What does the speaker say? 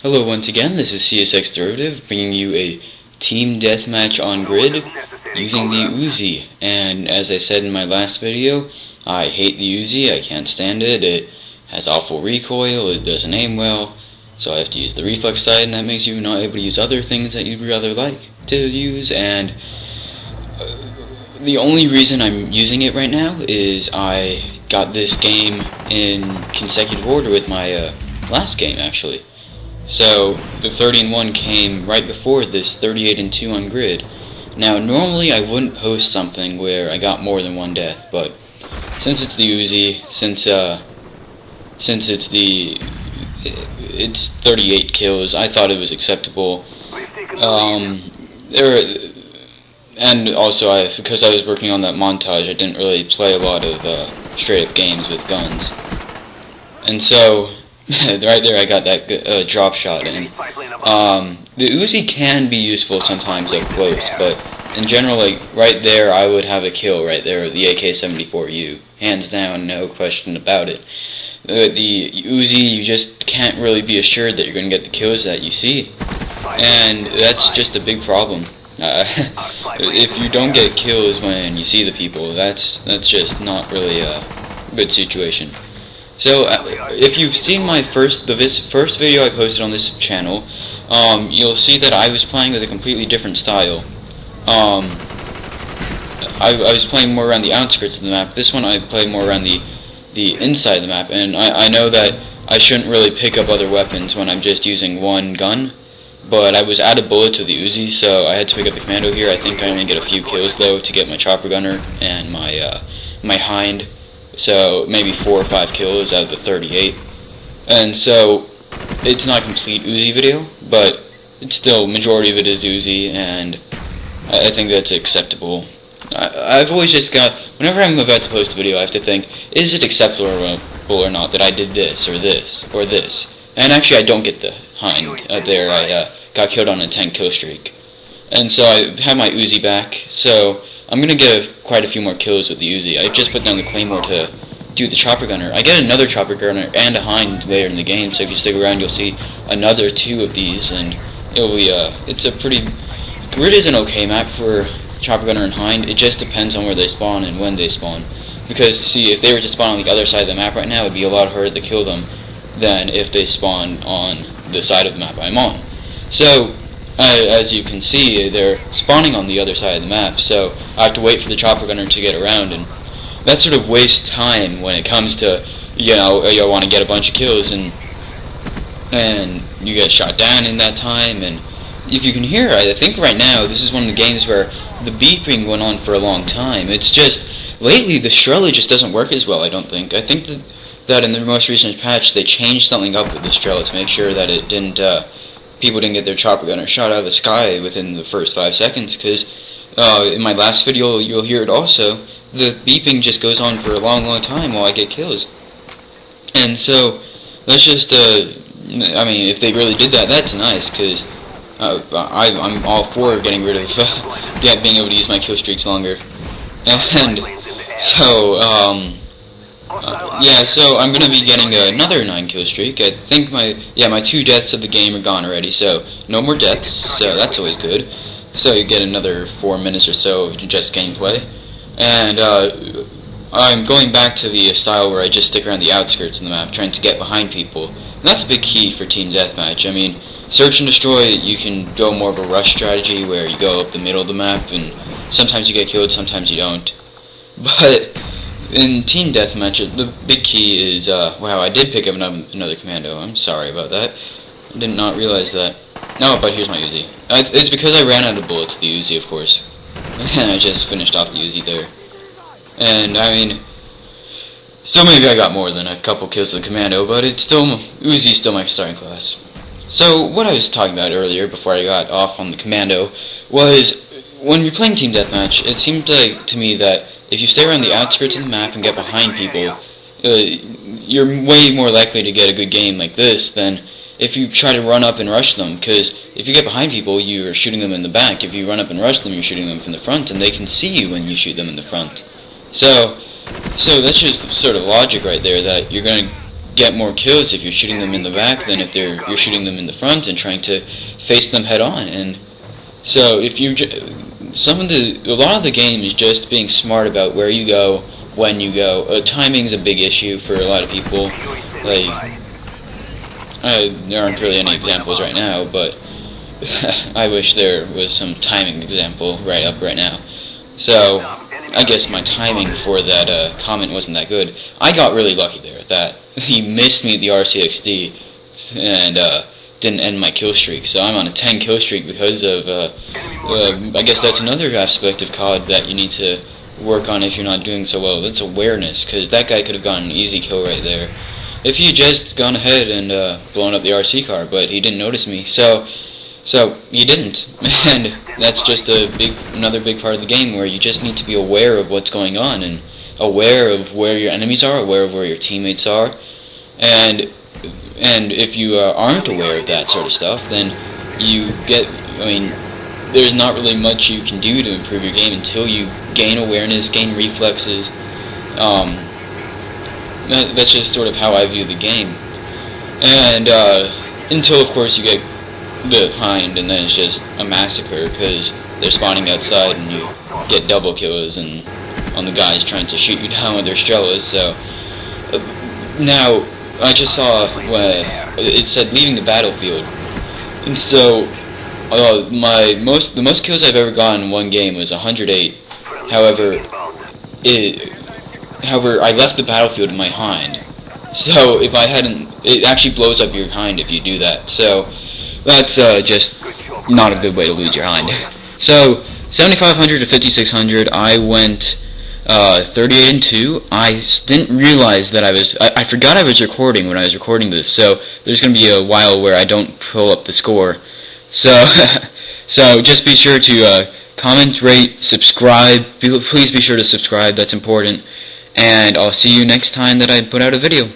Hello once again, this is CSX Derivative bringing you a team deathmatch on grid using the Uzi. And as I said in my last video, I hate the Uzi, I can't stand it, it has awful recoil, it doesn't aim well, so I have to use the reflex sight, and that makes you not able to use other things that you'd rather like to use. And the only reason I'm using it right now is I got this game in consecutive order with my last game actually. So the 30-1 came right before this 38-2 on grid. Now normally I wouldn't post something where I got more than one death, but since it's the Uzi, since it's 38 kills, I thought it was acceptable. And also because I was working on that montage, I didn't really play a lot of straight up games with guns, and so. Right there I got that drop shot in. The Uzi can be useful sometimes up close, but in general, like, right there I would have a kill right there with the AK-74U. Hands down, no question about it. The Uzi, you just can't really be assured that you're going to get the kills that you see. And that's just a big problem. If you don't get kills when you see the people, that's just not really a good situation. So, if you've seen my first video I posted on this channel, you'll see that I was playing with a completely different style. I was playing more around the outskirts of the map. This one I play more around the inside of the map, and I know that I shouldn't really pick up other weapons when I'm just using one gun, but I was out of bullets with the Uzi, so I had to pick up the commando here. I think I only get a few kills though to get my chopper gunner and my hind. So maybe 4 or 5 kills out of the 38, and so it's not a complete Uzi video, but it's still, majority of it is Uzi, and I think that's acceptable. I've always just got, whenever I'm about to post a video, I have to think, is it acceptable or not that I did this or this or this? And actually I don't get the hind there. I got killed on a 10 kill streak, and so I have my Uzi back, so I'm going to get quite a few more kills with the Uzi. I just put down the Claymore to do the chopper gunner. I get another chopper gunner and a hind later in the game, so if you stick around you'll see another 2 of these, and it'll be it's a pretty, grid is an okay map for chopper gunner and hind. It just depends on where they spawn and when they spawn. Because see, if they were to spawn on the other side of the map right now, it would be a lot harder to kill them than if they spawn on the side of the map I'm on. So as you can see, they're spawning on the other side of the map, so I have to wait for the chopper gunner to get around, and that sort of wastes time when it comes to, you want to get a bunch of kills, and you get shot down in that time. And if you can hear, I think right now this is one of the games where the beeping went on for a long time. It's just, lately the Strela just doesn't work as well, I don't think. I think that in the most recent patch they changed something up with the Strela to make sure that it didn't, people didn't get their chopper gunner shot out of the sky within the first 5 seconds, because in my last video you'll hear it also, the beeping just goes on for a long time while I get kills. And so that's just, I mean, if they really did that, that's nice, because I'm all for getting rid of, being able to use my kill streaks longer. And so, yeah, so I'm going to be getting another 9 kill streak. I think my 2 deaths of the game are gone already, so no more deaths, so that's always good. So you get another 4 minutes or so of just gameplay. And I'm going back to the style where I just stick around the outskirts of the map, trying to get behind people. And that's a big key for team deathmatch. I mean, search and destroy, you can go more of a rush strategy where you go up the middle of the map, and sometimes you get killed, sometimes you don't. But in team deathmatch, the big key is, wow, I did pick up another commando. I'm sorry about that. I did not realize that. No, but here's my Uzi. It's because I ran out of bullets with the Uzi, of course. And I just finished off the Uzi there. And, I mean, still maybe I got more than a couple kills with the commando, but it's still, Uzi's still my starting class. So, what I was talking about earlier, before I got off on the commando, was, when you're playing team deathmatch, it seemed like, to me, that if you stay around the outskirts of the map and get behind people, you're way more likely to get a good game like this than if you try to run up and rush them, because if you get behind people, you're shooting them in the back. If you run up and rush them, you're shooting them from the front, and they can see you when you shoot them in the front. So that's just sort of logic right there, that you're going to get more kills if you're shooting them in the back than if you're shooting them in the front and trying to face them head on. And so if you a lot of the game is just being smart about where you go, when you go. Timing's a big issue for a lot of people. Like there aren't really any examples right now, but I wish there was some timing example right now. So I guess my timing for that comment wasn't that good. I got really lucky there. That he missed me at the RCXD and didn't end my kill streak. So I'm on a 10 kill streak because of. I guess that's another aspect of COD that you need to work on if you're not doing so well. That's awareness, because that guy could have gotten an easy kill right there if he just gone ahead and blown up the RC car, but he didn't notice me. So he didn't, and that's just another big part of the game where you just need to be aware of what's going on and aware of where your enemies are, aware of where your teammates are, and if you aren't aware of that sort of stuff, then you get. I mean, there's not really much you can do to improve your game until you gain awareness, gain reflexes. That's just sort of how I view the game, and until of course you get behind, and then it's just a massacre because they're spawning outside and you get double kills and on the guys trying to shoot you down with their Strellas. So now I just saw it said leaving the battlefield, and so the most kills I've ever gotten in one game was 108. However, I left the battlefield in my hind. So if I hadn't, it actually blows up your hind if you do that. So that's just not a good way to lose your hind. So 7,500 to 5,600, I went 38-2. I didn't realize that I forgot I was recording when I was recording this. So there's going to be a while where I don't pull up the score. So so just be sure to comment, rate, subscribe. Please be sure to subscribe. That's important. And I'll see you next time that I put out a video.